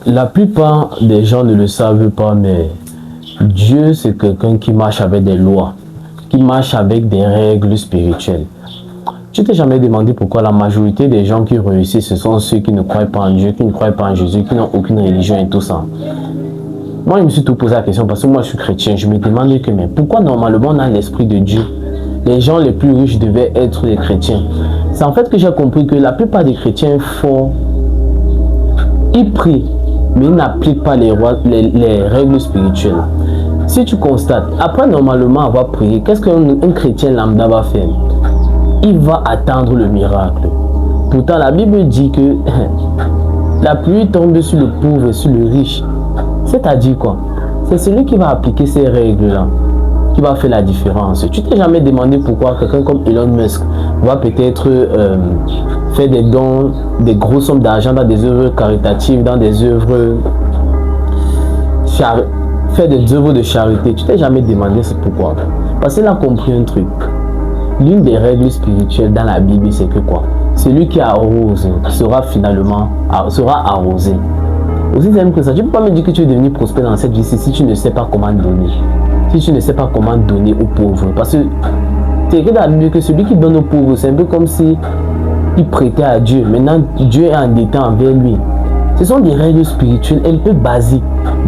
La plupart des gens ne le savent pas, mais Dieu, c'est quelqu'un qui marche avec des lois, qui marche avec des règles spirituelles. Tu t'es jamais demandé pourquoi la majorité des gens qui réussissent, ce sont ceux qui ne croient pas en Dieu, qui ne croient pas en Jésus, qui n'ont aucune religion et tout ça. Moi, je me suis tout posé la question parce que moi, je suis chrétien. Je me demande que, mais pourquoi normalement on a l'esprit de Dieu? Les gens les plus riches devaient être des chrétiens. C'est en fait que j'ai compris que la plupart des chrétiens ils prient, mais ils n'appliquent pas les règles spirituelles. Si tu constates, après normalement avoir prié, qu'est-ce qu'un chrétien lambda va faire? Il va attendre le miracle. Pourtant, la Bible dit que la pluie tombe sur le pauvre et sur le riche. C'est-à-dire quoi? C'est celui qui va appliquer ces règles-là qui va faire la différence. Tu t'es jamais demandé pourquoi quelqu'un comme Elon Musk va peut-être faire des dons, des grosses sommes d'argent dans des œuvres caritatives, dans des œuvres faire des œuvres de charité? Tu t'es jamais demandé c'est pourquoi? Parce qu'il a compris un truc. L'une des règles spirituelles dans la Bible, c'est que quoi? Celui qui arrose sera arrosé. Aussi simple que ça. Tu ne peux pas me dire que tu es devenu prospère dans cette vie si tu ne sais pas comment donner. Si tu ne sais pas comment donner aux pauvres. Parce que c'est écrit dans la Bible que celui qui donne aux pauvres, c'est un peu comme si il prêtait à Dieu. Maintenant, Dieu est endetté envers lui. Ce sont des règles spirituelles un peu basiques.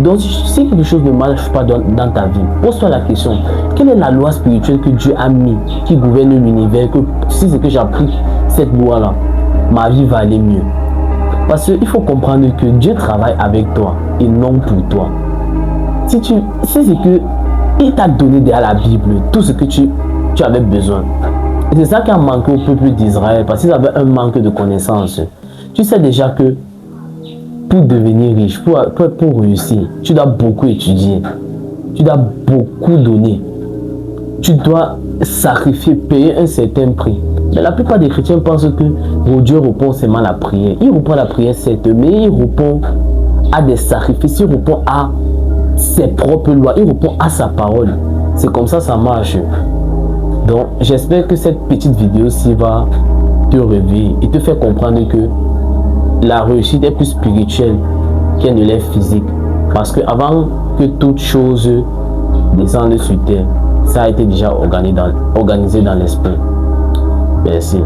Donc, si quelque chose ne marche pas dans ta vie, pose-toi la question. Quelle est la loi spirituelle que Dieu a mis, qui gouverne l'univers, que si c'est que j'applique cette loi-là, ma vie va aller mieux? Parce qu'il faut comprendre que Dieu travaille avec toi et non pour toi. Si c'est que il t'a donné derrière la Bible tout ce que tu avais besoin. Et c'est ça qui a manqué au peuple d'Israël, parce qu'ils avaient un manque de connaissances. Tu sais déjà que pour devenir riche, pour réussir, tu dois beaucoup étudier. Tu dois beaucoup donner. Tu dois sacrifier, payer un certain prix. Mais la plupart des chrétiens pensent que Dieu répond seulement à la prière. Il répond à la prière, certes, mais il répond à des sacrifices, il répond à ses propres lois, il répond à sa parole. C'est comme ça marche. Donc, j'espère que cette petite vidéo-ci va te réveiller et te faire comprendre que la réussite est plus spirituelle qu'elle ne l'est physique. Parce que avant que toute chose descende sur terre, ça a été déjà organisé dans l'esprit. Merci.